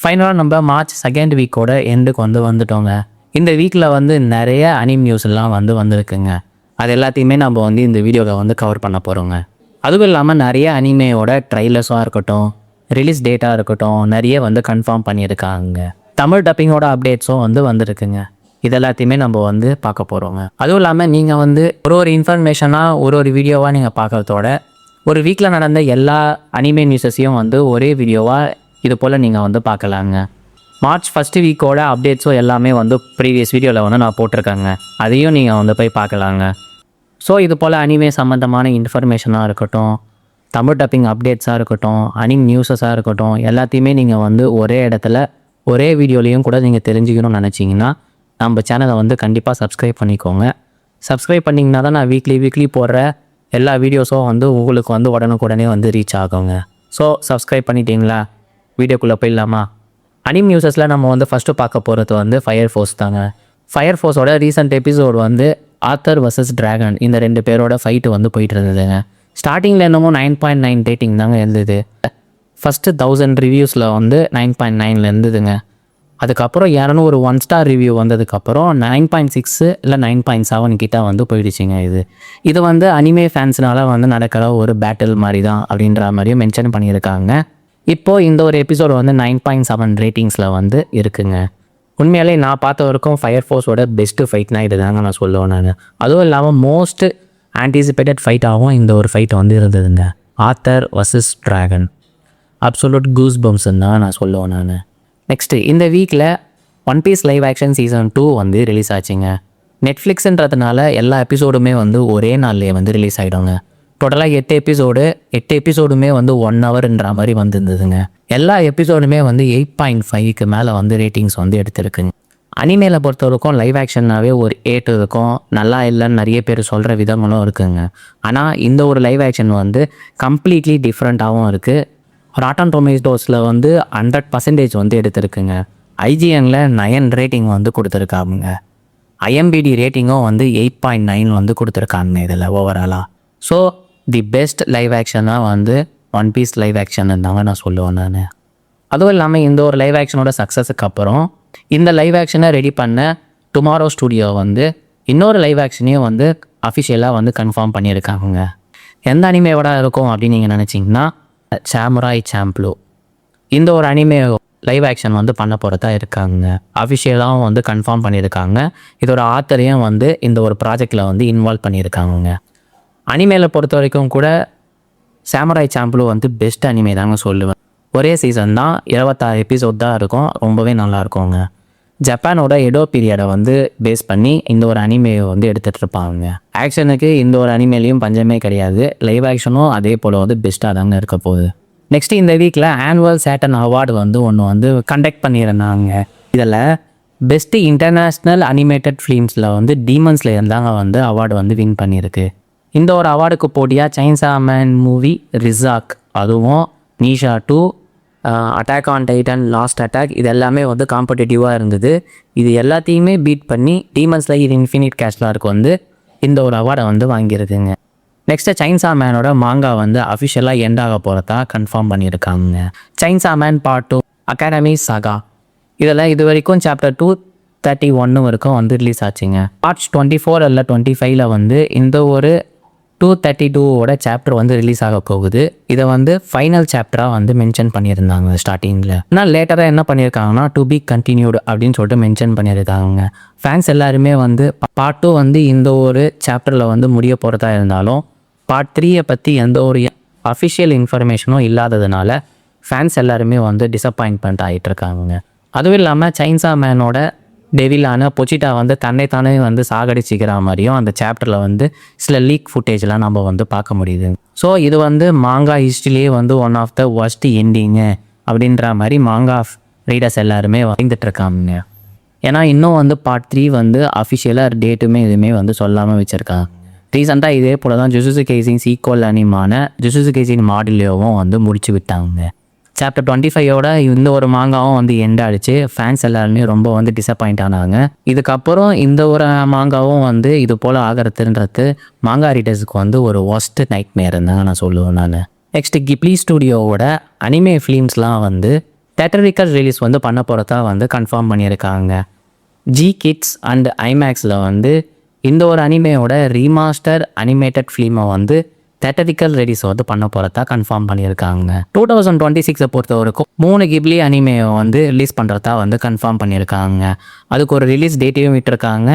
ஃபைனலாக நம்ம March second வீக்கோட எண்டுக்கு வந்துட்டோங்க. இந்த வீக்கில் நிறைய அனிம் நியூஸ்லாம் வந்திருக்குங்க. அது எல்லாத்தையுமே நம்ம இந்த வீடியோவில் கவர் பண்ண போகிறோங்க. அதுவும் இல்லாமல் நிறைய அனிமேயோட ட்ரைலர்ஸாக இருக்கட்டும், ரிலீஸ் டேட்டாக இருக்கட்டும், நிறைய கன்ஃபார்ம் பண்ணியிருக்காங்க. தமிழ் டப்பிங்கோட அப்டேட்ஸும் வந்திருக்குங்க. இது எல்லாத்தையுமே நம்ம பார்க்க போகிறோங்க. அதுவும் இல்லாமல் நீங்கள் ஒரு இன்ஃபர்மேஷனாக ஒரு வீடியோவாக நீங்கள் பார்க்குறதோட ஒரு வீக்கில் நடந்த எல்லா அனிமே நியூஸஸையும் ஒரே வீடியோவாக இது போல் நீங்கள் பார்க்கலாங்க. மார்ச் ஃபஸ்ட்டு வீக்கோட அப்டேட்ஸும் எல்லாமே ப்ரீவியஸ் வீடியோவில் நான் போட்டிருக்கேங்க. அதையும் நீங்கள் போய் பார்க்கலாங்க. ஸோ இது போல் அனிமே சம்மந்தமான இன்ஃபர்மேஷனாக இருக்கட்டும், தமிழ் டப்பிங் அப்டேட்ஸாக இருக்கட்டும், அனிம் நியூஸஸாக இருக்கட்டும், எல்லாத்தையுமே நீங்கள் ஒரே இடத்துல ஒரே வீடியோலையும் கூட நீங்கள் தெரிஞ்சுக்கணும்னு நினச்சிங்கன்னா நம்ம சேனலை கண்டிப்பாக சப்ஸ்கிரைப் பண்ணிக்கோங்க. சப்ஸ்கிரைப் பண்ணிங்கன்னா தான் நான் வீக்லி போடுற எல்லா வீடியோஸும் உங்களுக்கு உடனுக்குடனே ரீச் ஆகுங்க. ஸோ சப்ஸ்கிரைப் பண்ணிட்டீங்களா? வீடியோக்குள்ளே போயிடலாமா? அனிம் நியூஸஸில் நம்ம ஃபஸ்ட்டு பார்க்க போகிறது ஃபயர் ஃபோர்ஸ் தாங்க. ஃபயர் ஃபோர்ஸோட recent episode Arthur vs dragon இந்த 2 பேரோட ஃபைட்டு போயிட்டு இருந்ததுங்க. ஸ்டார்டிங்கில் என்னமோ 9.9 ரேட்டிங் தாங்க இருந்தது. ஃபஸ்ட்டு 1000 ரிவ்யூஸில் 9.9 இருந்ததுங்க. அதுக்கப்புறம் யாருன்னு ஒரு 1 ஸ்டார் ரிவ்யூ வந்ததுக்கப்புறம் 9.6 இல்லை 9.7 கிட்ட போயிடுச்சுங்க. இது அனிமே ஃபேன்ஸ்னால நடக்கிற ஒரு பேட்டில் மாதிரி தான் அப்படின்ற மாதிரியும் மென்ஷன் பண்ணியிருக்காங்க. இப்போது இந்த ஒரு எபிசோடு 9.7 ரேட்டிங்ஸில் இருக்குங்க. உண்மையாலே நான் பார்த்த வரைக்கும் ஃபயர் ஃபோர்ஸோட பெஸ்ட்டு ஃபைட்னா இது தாங்க நான் சொல்லுவேன் நான். அதுவும் இல்லாமல் மோஸ்ட் ஆன்டிசிபேட்டட் ஃபைட்டாகவும் இந்த ஒரு ஃபைட் இருந்ததுங்க. Arthur vs dragon absolute goose பம்ப்ஸ்ன்னு தான் நான் சொல்லுவேன் நான். நெக்ஸ்ட்டு இந்த வீக்கில் one piece live action season 2 release ஆச்சுங்க. நெட்ஃப்ளிக்ஸுன்றதுனால எல்லா எபிசோடுமே ஒரே நாள்லேயே ரிலீஸ் ஆகிடுங்க. டோட்டலாக 8 எபிசோடுமே 1 ஹவர்ன்ற மாதிரி இருந்ததுங்க. எல்லா எபிசோடுமே 8.5க்கு மேலே ரேட்டிங்ஸ் எடுத்திருக்குங்க. அனிமேல பொறுத்த வரைக்கும் லைவ் ஆக்ஷன்னாவே ஒரு 8 இருக்கும். நல்லா இல்லைன்னு நிறைய பேர் சொல்கிற விதங்களும் இருக்குங்க. ஆனால் இந்த ஒரு லைவ் ஆக்ஷன் கம்ப்ளீட்லி டிஃப்ரெண்ட்டாகவும் இருக்குது. ராட்டன் டொமேட்டோஸில் 100% எடுத்திருக்குங்க. IGNல 9 ரேட்டிங் கொடுத்துருக்காங்க. IMDb ரேட்டிங்கும் 8.9 கொடுத்துருக்காங்க இதில் ஓவராலாக. ஸோ தி பெஸ்ட் லைவ் ஆக்ஷனாக ஒன் பீஸ் லைவ் ஆக்ஷன் தாங்க நான் சொல்லுவேன் நான். அதுவும் இல்லாமல் இந்த ஒரு லைவ் ஆக்ஷனோட சக்ஸஸுக்கு அப்புறம் இந்த லைவ் ஆக்ஷனை ரெடி பண்ண டுமாரோ ஸ்டூடியோ இன்னொரு லைவ் ஆக்ஷனையும் அஃபிஷியலாக கன்ஃபார்ம் பண்ணியிருக்காங்க. எந்த அனிமேவோட இருக்கும் அப்படின்னு நீங்கள் நினச்சிங்கன்னா சாமுராய் சாம்பிளோ இந்த ஒரு அனிமே லைவ் ஆக்ஷன் பண்ண போகிறதா இருக்காங்க. அஃபிஷியலாகவும் கன்ஃபார்ம் பண்ணியிருக்காங்க. இதோட ஆத்தரையும் இந்த ஒரு ப்ராஜெக்டில் இன்வால்வ் பண்ணியிருக்காங்க. அனிமேல பொறுத்த வரைக்கும் கூட சாமுராய் சாம்பிளோ பெஸ்ட் அனிமே தாங்க சொல்லுவேன். ஒரே சீசன் தான், 26 எபிசோட் தான் இருக்கும். ரொம்பவே நல்லா இருக்குங்க. ஜப்பானோட எடோ பீரியடை பேஸ் பண்ணி இந்த ஒரு அனிமேயை எடுத்துகிட்டு இருப்பாங்க. ஆக்ஷனுக்கு இந்த ஒரு அனிமேலையும் பஞ்சமே கிடையாது. லைவ் ஆக்ஷனும் அதே போல் பெஸ்ட்டாக தாங்க இருக்க போகுது. நெக்ஸ்ட்டு இந்த வீக்கில் ஆனுவல் சேட்டன் அவார்டு ஒன்று கண்டக்ட் பண்ணியிருந்தாங்க. இதில் பெஸ்ட்டு இன்டர்நேஷ்னல் அனிமேட்டட் ஃபிலிம்ஸில் டீமன் ஸ்லேயர் தாங்க அவார்டு வின் பண்ணியிருக்கு. இந்த ஒரு அவார்டுக்கு போட்டியாக சைன்சா மேன் மூவி, ரிசாக், அதுவும் நீஷா 2, attack on Titan, last attack இது எல்லாமே காம்படிட்டிவாக இருந்தது. இது எல்லாத்தையுமே பீட் பண்ணி டீமன் ஸ்லேயர் இன்ஃபினிட் கேஷ்லாருக்கு இந்த ஒரு அவார்டை வாங்கியிருக்குங்க. நெக்ஸ்ட்டு சைன்சா மேனோட மாங்கா அஃபிஷியலாக எண்ட் ஆக போகிறதா கன்ஃபார்ம் பண்ணியிருக்காங்க. சைன்சா மேன் பார்ட் 2 அகாடமி சாகா இதில் இது வரைக்கும் சாப்டர் 231 வரைக்கும் ரிலீஸ் ஆச்சுங்க. மார்ச் 24 இல்லை 25ல் இந்த ஒரு 232ஓட சாப்டர் ரிலீஸ் ஆக போகுது. இதை ஃபைனல் சாப்டராக மென்ஷன் பண்ணியிருந்தாங்க ஸ்டார்டிங்கில். ஆனால் லேட்டராக என்ன பண்ணியிருக்காங்கன்னா டு பி கண்டினியூடு அப்படின்னு சொல்லிட்டு மென்ஷன் பண்ணியிருக்காங்க. ஃபேன்ஸ் எல்லாருமே பார்ட் 2 இந்த ஒரு சாப்டரில் முடிய போகிறதா இருந்தாலும் பார்ட் 3 பற்றி எந்த ஒரு அஃபிஷியல் இன்ஃபர்மேஷனும் இல்லாததுனால ஃபேன்ஸ் எல்லாருமே டிசப்பாயின்மெண்ட் ஆகிட்டு இருக்காங்க. அதுவும் இல்லாமல் சைன்சா மேனோட டெவிலான பொச்சிட்டா தன்னைத்தானே சாகடிச்சிக்கிற மாதிரியும் அந்த சாப்டரில் சில லீக் ஃபுட்டேஜ்லாம் நம்ம பார்க்க முடியுது. ஸோ இது மாங்கா ஹிஸ்ட்ரிலேயே ஒன் ஆஃப் த ஒர்ஸ்ட் எண்டிங்கு அப்படின்ற மாதிரி மாங்கா ரீடர்ஸ் எல்லாருமே வந்துட்டுருக்காங்க. ஏன்னா இன்னும் பார்ட் 3 அஃபிஷியலாக டேட்டுமே எதுவுமே சொல்லாமல் வச்சுருக்காங்க. ரீசெண்டாக இதே போல் தான் ஜுஜுட்சு கைசின் சீக்வல் அனிமான ஜுஜுட்சு கைசின் மாடுலியோவும் முடிச்சு விட்டாங்க. சாப்டர் 25ஓட இந்த ஒரு மாங்காவும் எண்ட் ஆகிடுச்சு. ஃபேன்ஸ் எல்லாருமே ரொம்ப டிசப்பாயிண்ட் ஆனாங்க. இதுக்கப்புறம் இந்த ஒரு மாங்காவும் இது போல் ஆகிறதுன்றது மாங்கா ரீடர்ஸுக்கு ஒரு ஒஸ்ட் நைட் மேர் தான் நான் சொல்லுவேன் நான். நெக்ஸ்ட்டு கிப்ளி ஸ்டூடியோவோட அனிமே ஃபிலிம்ஸ்லாம் தேட்டரிக்கல் ரிலீஸ் வந்து பண்ண போகிறதா வந்து கன்ஃபார்ம் பண்ணியிருக்காங்க. ஜி கிட்ஸ் அண்ட் ஐமேக்ஸில் வந்து இந்த ஒரு அனிமேயோட ரீமாஸ்டர் அனிமேட்டட் ஃபிலிமை வந்து தேட்டரிக்கல் ரிலீஸ் வந்து பண்ண போகிறதா கன்ஃபார்ம் பண்ணியிருக்காங்க. 2026 பொறுத்த வரைக்கும் 3 கிப்லி அனிமேயை வந்து ரிலீஸ் பண்ணுறதா வந்து கன்ஃபார்ம் பண்ணியிருக்காங்க. அதுக்கு ஒரு ரிலீஸ் டேட்டையும் விட்டுருக்காங்க,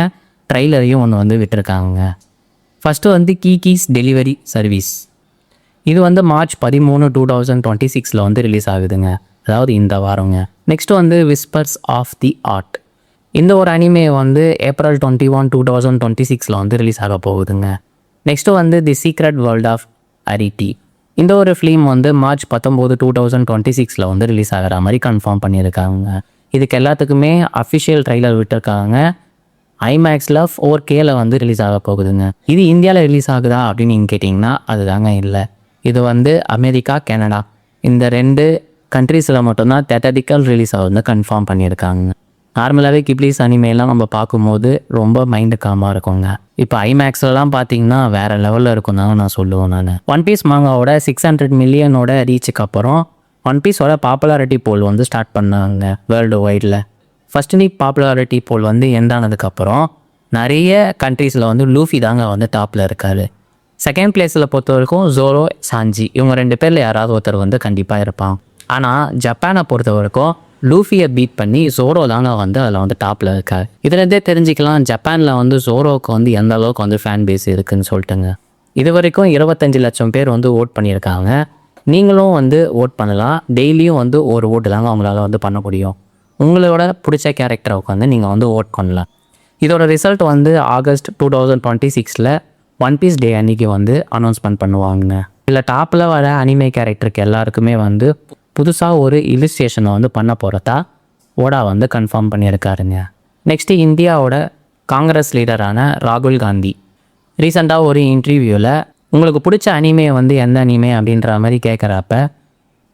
ட்ரைலரையும் ஒன்று வந்து விட்டுருக்காங்க. ஃபஸ்ட்டு வந்து கீஸ் டெலிவரி சர்வீஸ். இது வந்து March 13, 2026 வந்து ரிலீஸ் ஆகுதுங்க, அதாவது இந்த வாரங்க. நெக்ஸ்ட்டு வந்து விஸ்பர்ஸ் ஆஃப் தி ஆர்ட். இந்த ஒரு அனிமே வந்து April 21, 2026 வந்து ரிலீஸ் ஆக போகுதுங்க. நெக்ஸ்ட்டு வந்து தி சீக்ரெட் வேர்ல்ட் ஆஃப் அரிட்டி. இந்த ஒரு ஃபிலிம் வந்து March 19, 2026 வந்து ரிலீஸ் ஆகிற மாதிரி கன்ஃபார்ம் பண்ணியிருக்காங்க. இதுக்கு எல்லாத்துக்குமே அஃபிஷியல் ட்ரைலர் விட்டுருக்காங்க. ஐமேக்ஸில் 4Kல வந்து ரிலீஸ் ஆக போகுதுங்க. இது இந்தியாவில் ரிலீஸ் ஆகுதா அப்படின்னு நீங்கள் கேட்டிங்கன்னா அதுதாங்க இல்லை. இது வந்து அமெரிக்கா, கனடா இந்த 2 கண்ட்ரீஸில் மட்டும்தான் தேட்டரிக்கல் ரிலீஸ் ஆகுதுன்னு கன்ஃபார்ம் பண்ணியிருக்காங்க. நார்மலாகவே கிப்லிஸ் அனிமேலாம் நம்ம பார்க்கும்போது ரொம்ப மைண்டு காமாக இருக்குங்க. இப்போ ஐமேக்ஸ்லாம் பார்த்தீங்கன்னா வேறு லெவலில் இருக்கும் தான் நான் சொல்லுவேன். நான் ஒன் பீஸ் மாங்காவோட 600 மில்லியனோட ரீச்சுக்கு அப்புறம் ஒன் பீஸோட பாப்புலாரிட்டி போல் வந்து ஸ்டார்ட் பண்ணாங்க வேர்ல்டு வைடில். ஃபஸ்ட் வீக் பாப்புலாரிட்டி போல் வந்து எண்டானதுக்கப்புறம் நிறைய கண்ட்ரீஸில் வந்து லூஃபி தாங்க வந்து டாப்பில் இருக்கார். செகண்ட் பிளேஸில் பொறுத்த வரைக்கும் ஜோரோ, சாஞ்சி இவங்க 2 பேரில் யாராவது ஒருத்தர் வந்து கண்டிப்பாக இருப்பான். ஆனால் ஜப்பானை பொறுத்த வரைக்கும் லூஃபியை பீட் பண்ணி ஜோரோ தாங்க வந்து அதில் வந்து டாப்பில் இருக்கார். இதுலேருந்தே தெரிஞ்சுக்கலாம் ஜப்பானில் வந்து ஜோரோவுக்கு வந்து எந்த அளவுக்கு வந்து ஃபேன் பேஸ் இருக்குதுன்னு சொல்லிட்டுங்க. இது வரைக்கும் 25 லட்சம் பேர் வந்து ஓட் பண்ணியிருக்காங்க. நீங்களும் வந்து ஓட் பண்ணலாம். டெய்லியும் வந்து ஒரு ஓட்டு தாங்க அவங்களால வந்து பண்ண முடியும். உங்களோட பிடிச்ச கேரக்டரை உட்காந்து நீங்கள் வந்து ஓட் பண்ணலாம். இதோட ரிசல்ட் வந்து August 2026 ஒன் பீஸ் டே அன்றைக்கி வந்து அனௌன்ஸ்மெண்ட் பண்ணுவாங்க. இதில் டாப்பில் வர அனிமே கேரக்டருக்கு எல்லாருக்குமே வந்து புதுசாக ஒரு இல்லுஸ்ட்ரேஷனை வந்து பண்ண போகிறதா ஓடா வந்து கன்ஃபார்ம் பண்ணியிருக்காருங்க. நெக்ஸ்ட்டு இந்தியாவோட காங்கிரஸ் லீடரான ராகுல் காந்தி ரீசெண்டாக ஒரு இன்டர்வியூவில் உங்களுக்கு பிடிச்ச அனிமே வந்து எந்த அனிமே அப்படின்ற மாதிரி கேட்குறப்ப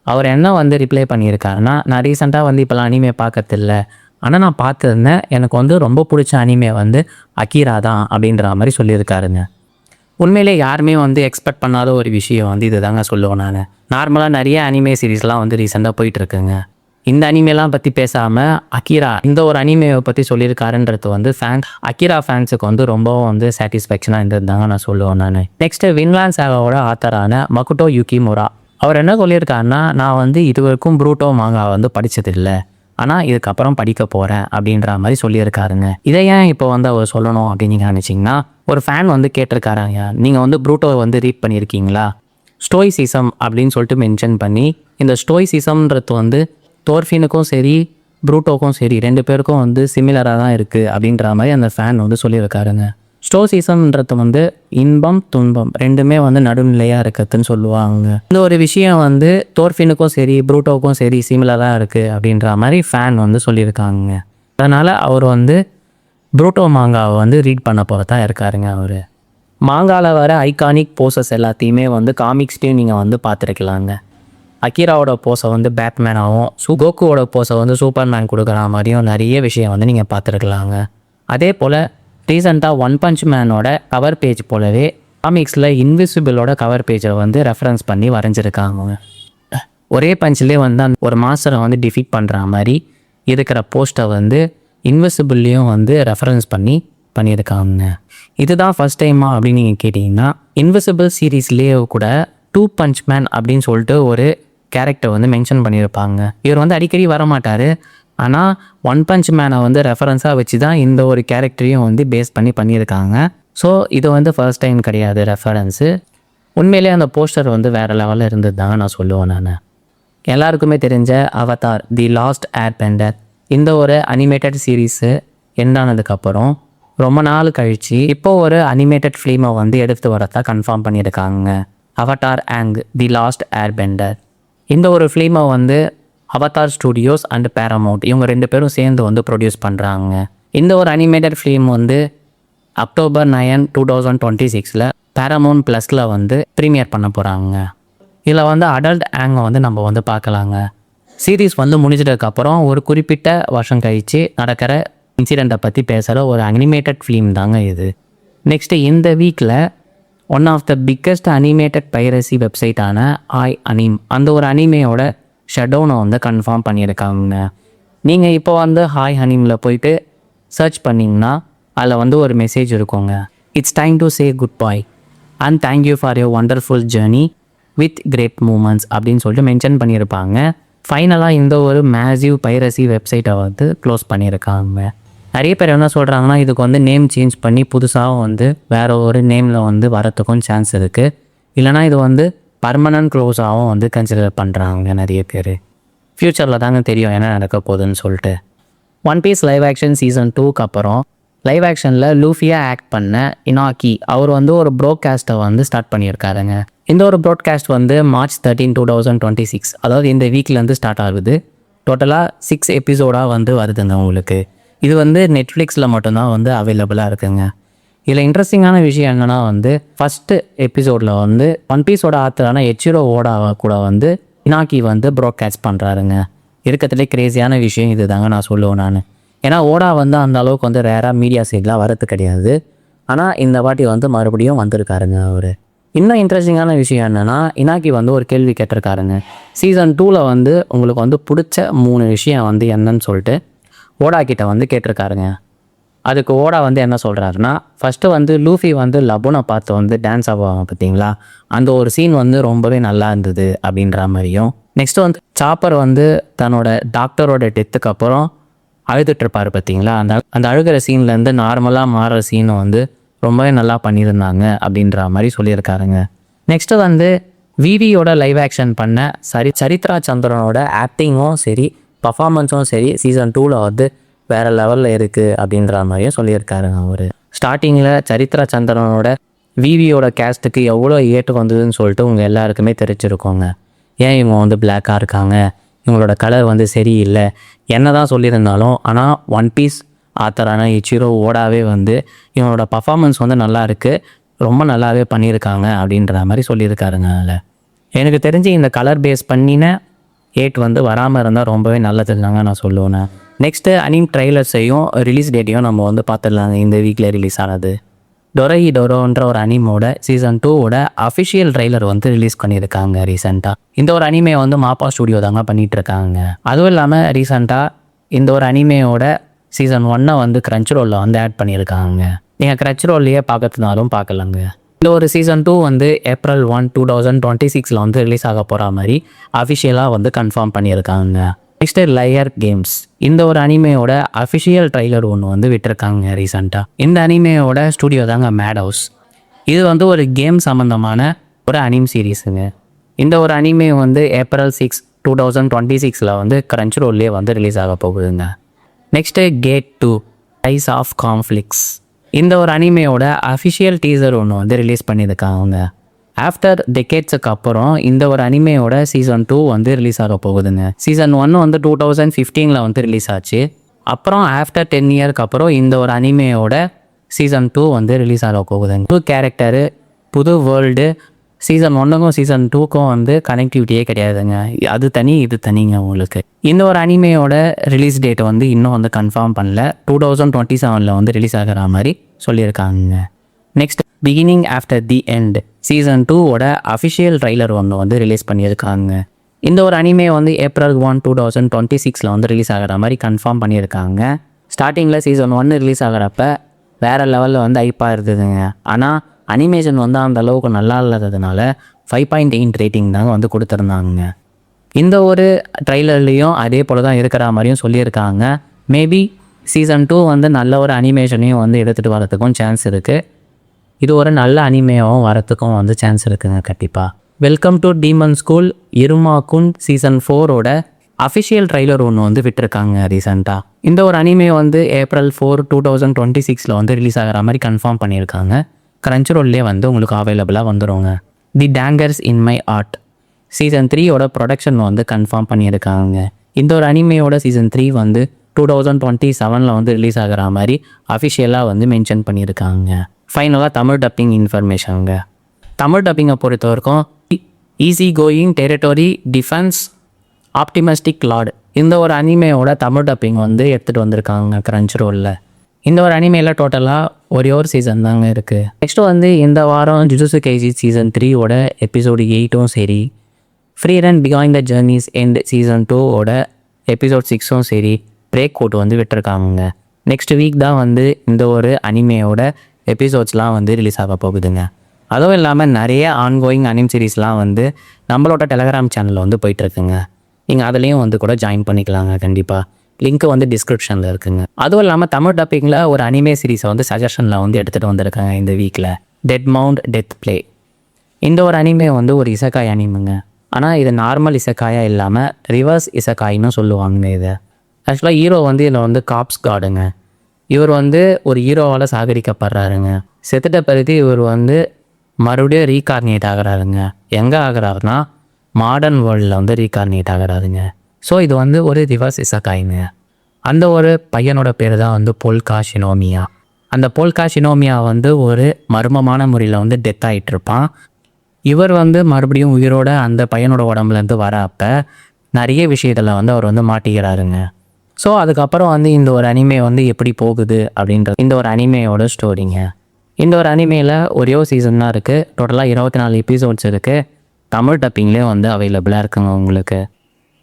அவர் என்ன வந்து ரிப்ளை பண்ணியிருக்காருன்னா, நான் ரீசெண்டாக வந்து இப்போலாம் அனிமே பார்க்கறதில்ல, ஆனால் நான் பார்த்துருந்தேன், எனக்கு வந்து ரொம்ப பிடிச்ச அனிமே வந்து அகீரா தான் அப்படின்ற மாதிரி சொல்லியிருக்காருங்க. உண்மையிலே யாருமே வந்து எக்ஸ்பெக்ட் பண்ணாத ஒரு விஷயம் வந்து இது தாங்க சொல்லுவேன். நான் நார்மலாக நிறைய அனிமே சீரீஸ்லாம் வந்து ரீசெண்டாக போயிட்டுருக்குங்க. இந்த அனிமேலாம் பற்றி பேசாமல் அகீரா இந்த ஒரு அனிமேவை பற்றி சொல்லியிருக்காருன்றது வந்து அகீரா ஃபேன்ஸுக்கு வந்து ரொம்பவும் வந்து சாட்டிஸ்ஃபேக்ஷனாக இருந்தது தாங்க நான் சொல்லுவேன். நான் நெக்ஸ்ட்டு வின்லாண்ட் சாகாவோட ஆத்தரான மகுட்டோ யுகிமுரா அவர் என்ன சொல்லியிருக்காருன்னா, நான் வந்து இது வரைக்கும் ப்ரூட்டோ மாங்கா வந்து படித்ததில்லை, ஆனால் இதுக்கப்புறம் படிக்க போகிறேன் அப்படின்ற மாதிரி சொல்லியிருக்காருங்க. இதை ஏன் இப்போ வந்து அவர் சொல்லணும் அப்படின்னு நீங்கள் நினச்சிங்கன்னா, ஒரு ஃபேன் வந்து கேட்டிருக்காராங்க, நீங்கள் வந்து ப்ரூட்டோவை வந்து ரீட் பண்ணியிருக்கீங்களா, ஸ்டோய்சிசம் அப்படின்னு சொல்லிட்டு மென்ஷன் பண்ணி, இந்த ஸ்டோய்சிசம்ன்றது வந்து தோர்ஃபினுக்கும் சரி ப்ரூட்டோக்கும் சரி 2 பேருக்கும் வந்து சிமிலராக தான் இருக்குது அப்படின்ற மாதிரி அந்த ஃபேன் வந்து சொல்லியிருக்காருங்க. ஸ்டோய்சிசம்ன்றது வந்து இன்பம் துன்பம் 2மே வந்து நடுநிலையாக இருக்குதுன்னு சொல்லுவாங்க. இந்த ஒரு விஷயம் வந்து தோர்ஃபினுக்கும் சரி ப்ரூட்டோவுக்கும் சரி சிமிலராக இருக்குது அப்படின்ற மாதிரி ஃபேன் வந்து சொல்லியிருக்காங்க. அதனால் அவர் வந்து ப்ரூட்டோ மாங்காவை வந்து ரீட் பண்ண போகிறதா இருக்காருங்க. அவர் மாங்காவில் வர ஐகானிக் போசஸ் எல்லாத்தையுமே வந்து காமிக்ஸ்லேயும் நீங்கள் வந்து பார்த்துருக்கலாங்க. அகீராவோட போஸை வந்து பேட்மேனாகவும் கோகுவோட போஸை வந்து சூப்பர்மேன் கொடுக்குற மாதிரியும் நிறைய விஷயம் வந்து நீங்கள் பார்த்துருக்கலாங்க. அதே போல் ரீசெண்டாக ஒன் பஞ்ச் மேனோட கவர் பேஜ் போலவே காமிக்ஸில் இன்விசிபிளோட கவர் பேஜை வந்து ரெஃபரன்ஸ் பண்ணி வரைஞ்சிருக்காங்க. ஒரே பஞ்சிலே வந்து அந்த ஒரு மாஸ்டரை வந்து டிஃபீட் பண்ணுற மாதிரி இருக்கிற போஸ்ட்டை வந்து இன்விசிபிள்லேயும் வந்து ரெஃபரன்ஸ் பண்ணியிருக்காங்க. இதுதான் ஃபஸ்ட் டைமா அப்படின்னு நீங்கள் கேட்டிங்கன்னா, இன்விசிபிள் சீரீஸ்லேயே கூட 2 பஞ்ச் மேன் அப்படின்னு சொல்லிட்டு ஒரு கேரக்டர் வந்து மென்ஷன் பண்ணியிருப்பாங்க. இவர் வந்து அடிக்கடி வரமாட்டார், ஆனால் ஒன் பஞ்ச் மேனை வந்து ரெஃபரன்ஸாக வச்சு தான் இந்த ஒரு கேரக்டரையும் வந்து பேஸ் பண்ணியிருக்காங்க. ஸோ இது வந்து ஃபர்ஸ்ட் டைம் கிடையாது ரெஃபரன்ஸு. உண்மையிலே அந்த போஸ்டர் வந்து வேறு லெவலில் இருந்தது தாங்க நான் சொல்லுவேன். நான் எல்லாருக்குமே தெரிஞ்ச அவதார் தி லாஸ்ட் ஏர்பெண்டர் இந்த ஒரு அனிமேட்டட் சீரீஸு எண்டானதுக்கப்புறம் ரொம்ப நாள் கழித்து இப்போ ஒரு அனிமேட்டட் ஃபிலிமை வந்து எடுத்து வரதா கன்ஃபார்ம் பண்ணியிருக்காங்க. Avatar Aung the last airbender இந்த ஒரு ஃபிலிமை வந்து அவதார் ஸ்டூடியோஸ் அண்ட் பேரமௌண்ட் இவங்க 2 பேரும் சேர்ந்து வந்து ப்ரொடியூஸ் பண்ணுறாங்க. இந்த ஒரு அனிமேட்டட் ஃபிலிம் வந்து October 9, 2026 பேரமௌண்ட் ப்ளஸில் வந்து ப்ரீமியர் பண்ண போகிறாங்க. இதில் வந்து அடல்ட் ஆங்கை வந்து நம்ம வந்து பார்க்கலாங்க. சீரீஸ் வந்து முடிஞ்சதுக்கப்புறம் ஒரு குறிப்பிட்ட வருஷம் கழித்து நடக்கிற இன்சிடெண்ட்டை பற்றி பேசுகிற ஒரு அனிமேட்டட் ஃபிலிம் தாங்க இது. நெக்ஸ்ட்டு இந்த வீக்கில் one of the biggest animated piracy வெப்சைட்டான ஐ அனிம் அந்த ஒரு அனிமேயோட ஷட்டவுனை வந்து கன்ஃபார்ம் பண்ணியிருக்காங்க. நீங்கள் இப்போ வந்து ஹாய் ஹனிமில் போயிட்டு சர்ச் பண்ணிங்கன்னா அதில் வந்து ஒரு மெசேஜ் இருக்குங்க. It's time to say good bye and thank you for your wonderful journey with great moments அப்படின்னு சொல்லிட்டு மென்ஷன் பண்ணியிருப்பாங்க. ஃபைனலாக இந்த ஒரு மேசிவ் பைரசி வெப்சைட்டை வந்து க்ளோஸ் பண்ணியிருக்காங்க. நிறைய பேர் என்ன சொல்கிறாங்கன்னா இதுக்கு வந்து நேம் சேஞ்ச் பண்ணி புதுசாகவும் வந்து வேறு ஒரு நேமில் வந்து வரத்துக்கும் சான்ஸ் இருக்குது. இல்லைனா இது வந்து பர்மனன்ட் க்ளோஸாகவும் வந்து கன்சிடர் பண்ணுறாங்க நிறைய பேர். ஃப்யூச்சரில் தாங்க தெரியும் என்ன நடக்க போகுதுன்னு சொல்லிட்டு. One piece live action season 2க்கு அப்புறம் லைவ் ஆக்ஷனில் லூஃபியாக ஆக்ட் பண்ண இனாக்கி அவர் வந்து ஒரு ப்ரோட்காஸ்ட்டை வந்து ஸ்டார்ட் பண்ணியிருக்காருங்க. இந்த ஒரு ப்ராட்காஸ்ட் வந்து March 13, 2026 அதாவது இந்த வீக்லேருந்து ஸ்டார்ட் ஆகுது. டோட்டலாக 6 எபிசோடாக வந்து வருதுங்க உங்களுக்கு. இது வந்து நெட்ஃப்ளிக்ஸில் மட்டும்தான் வந்து அவைலபிளாக இருக்குங்க. இதில் இன்ட்ரெஸ்டிங்கான விஷயம் என்னென்னா வந்து ஃபஸ்ட்டு எபிசோடில் வந்து ஒன் பீஸோட ஆத்தரான எச்சிரோ ஓடாவை கூட வந்து இனாக்கி வந்து ப்ராட்காஸ்ட் பண்ணுறாருங்க. இருக்கிறதுலே கிரேசியான விஷயம் இது தாங்க நான் சொல்லுவேன் நான். ஏன்னா ஓடா வந்து அந்த அளவுக்கு வந்து ரேராக மீடியா சைட்லாம் வரது கிடையாது. ஆனால் இந்த வாட்டி வந்து மறுபடியும் வந்திருக்காருங்க அவர். இன்னும் இன்ட்ரெஸ்டிங்கான விஷயம் என்னென்னா இனாக்கி வந்து ஒரு கேள்வி கேட்டிருக்காருங்க. சீசன் 2ல் வந்து உங்களுக்கு வந்து பிடிச்ச 3 விஷயம் வந்து என்னன்னு சொல்லிட்டு ஓடா கிட்ட வந்து கேட்டிருக்காருங்க. அதுக்கு ஓடா வந்து என்ன சொல்கிறாருன்னா, ஃபஸ்ட்டு வந்து லூஃபி வந்து லபுனை பார்த்து வந்து டான்ஸ் ஆவாங்க பார்த்தீங்களா, அந்த ஒரு சீன் வந்து ரொம்பவே நல்லா இருந்தது அப்படின்ற மாதிரியும், நெக்ஸ்ட்டு வந்து சாப்பர் வந்து தன்னோட டாக்டரோட டெத்துக்கு அப்புறம் அழுதுட்ருப்பார் பார்த்தீங்களா, அந்த அழுகிற சீன்லேருந்து நார்மலாக மாறுற சீனை வந்து ரொம்பவே நல்லா பண்ணியிருந்தாங்க அப்படின்ற மாதிரி சொல்லியிருக்காருங்க. நெக்ஸ்ட்டு வந்து விவியோட லைவ் ஆக்ஷன் பண்ண சரித்ரா சந்திரனோட ஆக்டிங்கும் சரி பர்ஃபார்மன்ஸும் சரி சீசன் 2ல் வந்து வேறு லெவலில் இருக்குது அப்படின்ற மாதிரியும் சொல்லியிருக்காருங்க அவர். ஸ்டார்டிங்கில் சரித்ரா சந்திரனோட விவியோட கேஸ்ட்டுக்கு எவ்வளோ ஏட்டு வந்ததுன்னு சொல்லிட்டு உங்கள் எல்லாருக்குமே தெரிஞ்சிருக்கோங்க. ஏன் இவங்க வந்து பிளாக்காக இருக்காங்க, இவங்களோட கலர் வந்து சரியில்லை என்ன தான் சொல்லியிருந்தாலும், ஆனால் ஒன் பீஸ் ஆத்தரான இச்சிரோ ஓடாவே வந்து இவங்களோட பர்ஃபார்மன்ஸ் வந்து நல்லா இருக்குது, ரொம்ப நல்லாவே பண்ணியிருக்காங்க அப்படின்ற மாதிரி சொல்லியிருக்காருங்க. அதில் எனக்கு தெரிஞ்சு இந்த கலர் பேஸ் பண்ணின ஏட் வந்து வராமல் இருந்தால் ரொம்பவே நல்லதுதாங்க நான் சொல்லுவேன். நெக்ஸ்ட்டு அனிம் ட்ரெய்லர்ஸையும் ரிலீஸ் டேட்டையும் நம்ம வந்து பார்த்துடலாங்க. இந்த வீக்கில் ரிலீஸ் ஆனது டொரோன்ற ஒரு அனிமோட சீசன் 2வோட அஃபிஷியல் ட்ரெய்லர் வந்து ரிலீஸ் பண்ணியிருக்காங்க ரீசெண்டாக. இந்த ஒரு அனிமே வந்து மாப்பா ஸ்டுடியோ தாங்க பண்ணிகிட்ருக்காங்க. அதுவும் இல்லாமல் ரீசெண்டாக இந்த ஒரு அனிமேயோட சீசன் 1 வந்து கிரன்ச்ரோலில் வந்து ஆட் பண்ணியிருக்காங்க. நீங்கள் கிரன்ச்ரோல்லையே பார்க்கறதுனாலும் பார்க்கலாங்க. இந்த ஒரு சீசன் 2 வந்து April 1, 2026 வந்து ரிலீஸ் ஆக போகிற மாதிரி அஃபிஷியலாக வந்து கன்ஃபார்ம் பண்ணியிருக்காங்க. நெக்ஸ்ட்டு லயர் கேம்ஸ் இந்த ஒரு அனிமேயோட அஃபிஷியல் ட்ரைலர் ஒன்று வந்து விட்டுருக்காங்க ரீசெண்டாக. இந்த அனிமேயோட ஸ்டுடியோ தாங்க மேட் ஹவுஸ். இது வந்து ஒரு கேம் சம்மந்தமான ஒரு அனிம் சீரீஸுங்க. இந்த ஒரு அனிமே வந்து April 6, 2026 வந்து கிரன்ச்ரோல்லே வந்து ரிலீஸ் ஆக போகுதுங்க. Next gate 2 rise of conflicts இந்த ஒரு அனிமேயோட அஃபிஷியல் டீசர் ஒன்று வந்து ரிலீஸ் பண்ணியிருக்காங்க. ஆஃப்டர் டெக்கேட்ஸுக்கு அப்புறம் இந்த ஒரு அனிமேயோட சீசன் 2 வந்து ரிலீஸ் ஆக போகுதுங்க. சீசன் 1 வந்து 2015 வந்து ரிலீஸ் ஆச்சு. அப்புறம் ஆஃப்டர் 10 இயர்க்கு அப்புறம் இந்த ஒரு அனிமேயோட சீசன் 2 வந்து ரிலீஸ் ஆக போகுதுங்க. புது கேரக்டரு, புது வேர்ல்டு. சீசன் 1க்கும் சீசன் 2க்கும் வந்து கனெக்டிவிட்டியே கிடையாதுங்க. அது தனி இது தனிங்க உங்களுக்கு. இந்த ஒரு அனிமேயோட ரிலீஸ் டேட் வந்து இன்னும் வந்து கன்ஃபார்ம் பண்ணல. 2027 வந்து ரிலீஸ் ஆகிற மாதிரி சொல்லியிருக்காங்க. Next beginning after the end season 2வோட அஃபிஷியல் ட்ரைலர் ஒன்று வந்து ரிலீஸ் பண்ணியிருக்காங்க. இந்த ஒரு அனிமே வந்து April 1, 2026 வந்து ரிலீஸ் ஆகிற மாதிரி கன்ஃபார்ம் பண்ணியிருக்காங்க. ஸ்டார்டிங்கில் சீசன் 1 ரிலீஸ் ஆகிறப்ப வேறு லெவலில் வந்து ஹைப்பாக இருந்ததுங்க. ஆனால் அனிமேஷன் வந்து அந்த அளவுக்கு நல்லா இல்லாததுனால 5.8 ரேட்டிங் தாங்க வந்து கொடுத்துருந்தாங்க. இந்த ஒரு ட்ரைலர்லேயும் அதே போல் தான் இருக்கிற மாதிரியும் சொல்லியிருக்காங்க. மேபி சீசன் 2 வந்து நல்ல ஒரு அனிமேஷனையும் வந்து எடுத்துகிட்டு வரதுக்கும் சான்ஸ் இருக்குது. இது ஒரு நல்ல அனிமேவும் வரத்துக்கும் வந்து சான்ஸ் இருக்குங்க கண்டிப்பாக. Welcome to demon school Irumakun season 4ோட அஃபிஷியல் ட்ரைலர் ஒன்று வந்து விட்டுருக்காங்க ரீசெண்டாக. இந்த ஒரு அனிமே வந்து April 4, 2026 வந்து ரிலீஸ் ஆகிற மாதிரி கன்ஃபார்ம் பண்ணியிருக்காங்க. கிரன்ச்ரோல்லே வந்து உங்களுக்கு அவைலபிளாக வந்துடுங்க. The dangers in my heart season 3ோட ப்ரொடக்ஷன் வந்து கன்ஃபார்ம் பண்ணியிருக்காங்க. இந்த ஒரு அனிமேயோட சீசன் 3 வந்து 2027 வந்து ரிலீஸ் ஆகிற மாதிரி அஃபிஷியலாக வந்து மென்ஷன் பண்ணியிருக்காங்க. ஃபைனலாக தமிழ் டப்பிங் இன்ஃபர்மேஷனுங்க. தமிழ் டப்பிங்கை பொறுத்த வரைக்கும் easy going territory defence optimistic Lord இந்த ஒரு அனிமேயோட தமிழ் டப்பிங் வந்து எடுத்துகிட்டு வந்திருக்காங்க கிரன்ச்ரோலில். இந்த ஒரு அனிமேயில் டோட்டலாக ஒரே ஒரு சீசன் தாங்க இருக்குது. நெக்ஸ்ட்டு வந்து இந்த வாரம் ஜுஜுட்சு கைசி சீசன் 3ோட எபிசோடு 8ம் சரி ஃப்ரீ ரன் பிகாயிண்ட் த ஜர்னிஸ் எண்ட் சீசன் 2ஓட எபிசோட் 6ம் சரி பிரேக் கோட் வந்து விட்டுருக்காங்க. நெக்ஸ்ட் வீக் தான் வந்து இந்த ஒரு அனிமேயோட எபிசோட்ஸ்லாம் வந்து ரிலீஸ் ஆக போகுதுங்க. அதுவும் இல்லாமல் நிறைய ஆன்கோயிங் அனிம் சீரீஸ்லாம் வந்து நம்மளோட டெலகிராம் சேனலில் வந்து போயிட்டுருக்குங்க. நீங்கள் அதுலேயும் வந்து கூட ஜாயின் பண்ணிக்கலாங்க. கண்டிப்பாக லிங்க் வந்து டிஸ்கிரிப்ஷனில் இருக்குங்க. அதுவும் இல்லாமல் தமிழ் டப்பிங்கில் ஒரு அனிமே சீரீஸை வந்து சஜஷனில் வந்து எடுத்துகிட்டு வந்திருக்காங்க இந்த வீக்கில். Dead mount death play. இந்த ஒரு அனிமே வந்து ஒரு இசக்காய் அனிமுங்க. ஆனால் இது நார்மல் இசக்காயாக இல்லாமல் ரிவர்ஸ் இசக்காயின்னு சொல்லுவாங்க இதை. ஆக்சுவலாக ஹீரோ வந்து இதில் வந்து காப்ஸ் கார்டுங்க. இவர் வந்து ஒரு ஹீரோவால் சாகரிக்கப்படுறாருங்க. செத்துட்ட பிறகு இவர் வந்து மறுபடியும் ரீகார்னேட் ஆகிறாருங்க. எங்கே ஆகிறாருன்னா மாடர்ன் வேர்ல்டில் வந்து ரீகார்னேட் ஆகிறாருங்க. ஸோ இது வந்து ஒரு ரிவர்ஸ் இசக்காயிங்க. அந்த ஒரு பையனோட பேர் தான் வந்து போல்கா ஷினோமியா. அந்த போல்கா ஷினோமியா வந்து ஒரு மர்மமான முறையில் வந்து டெத் ஆகிட்டு இருப்பான். இவர் வந்து மறுபடியும் உயிரோட அந்த பையனோட உடம்புலேருந்து வரப்போ நிறைய விஷயத்தில் வந்து அவர் வந்து மாட்டிக்கிறாருங்க. ஸோ அதுக்கப்புறம் வந்து இந்த ஒரு அனிமே வந்து எப்படி போகுது அப்படின்ற இந்த ஒரு அனிமேயோட ஸ்டோரிங்க. இந்த ஒரு அனிமேயில் ஒரே சீசன் தான் இருக்குது. டோட்டலாக 24 எபிசோட்ஸ் இருக்குது. தமிழ் டப்பிங்லேயே வந்து அவைலபிளாக இருக்குங்க. உங்களுக்கு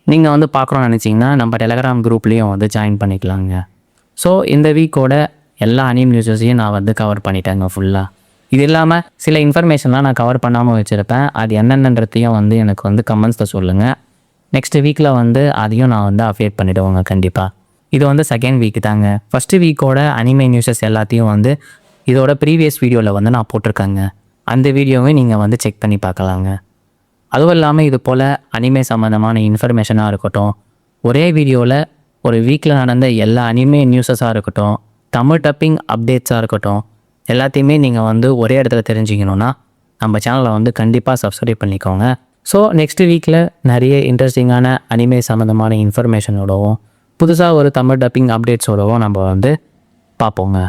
நீங்கள் வந்து பார்க்குறோன்னு நினச்சிங்கன்னா நம்ம டெலகிராம் குரூப்லேயும் வந்து ஜாயின் பண்ணிக்கலாங்க. ஸோ இந்த வீக்கோட எல்லா அனிம் நியூஸஸையும் நான் வந்து கவர் பண்ணிட்டேங்க ஃபுல்லாக. இது இல்லாமல் சில இன்ஃபர்மேஷன்லாம் நான் கவர் பண்ணாமல் வச்சுருப்பேன். அது என்னென்னன்றதையும் வந்து எனக்கு வந்து கமெண்ட்ஸில் சொல்லுங்கள். நெக்ஸ்ட் வீக்கில் வந்து அதையும் நான் வந்து அப்டேட் பண்ணிவிடுவோங்க கண்டிப்பாக. இது வந்து செகண்ட் வீக்கு தாங்க. ஃபஸ்ட்டு வீக்கோட அனிமே நியூஸஸ் எல்லாத்தையும் வந்து இதோட ப்ரீவியஸ் வீடியோவில் வந்து நான் போட்டிருக்கேங்க. அந்த வீடியோவை நீங்கள் வந்து செக் பண்ணி பார்க்கலாங்க. அதுவும் இல்லாமல் இது போல் அனிமே சம்மந்தமான இன்ஃபர்மேஷனாக இருக்கட்டும், ஒரே வீடியோவில் ஒரு வீக்கில் நடந்த எல்லா அனிமே நியூஸஸாக இருக்கட்டும், தமிழ் டப்பிங் அப்டேட்ஸாக இருக்கட்டும், எல்லாத்தையுமே நீங்கள் வந்து ஒரே இடத்துல தெரிஞ்சுக்கணுன்னா நம்ம சேனலை வந்து கண்டிப்பாக சப்ஸ்கிரைப் பண்ணிக்கோங்க. ஸோ நெக்ஸ்ட் வீக்கில் நிறைய இன்ட்ரெஸ்டிங்கான அனிமே சம்மந்தமான இன்ஃபர்மேஷனோடவும் புதுசாக ஒரு தமிழ் டப்பிங் அப்டேட்ஸோடவும் நம்ம வந்து பார்ப்போங்க.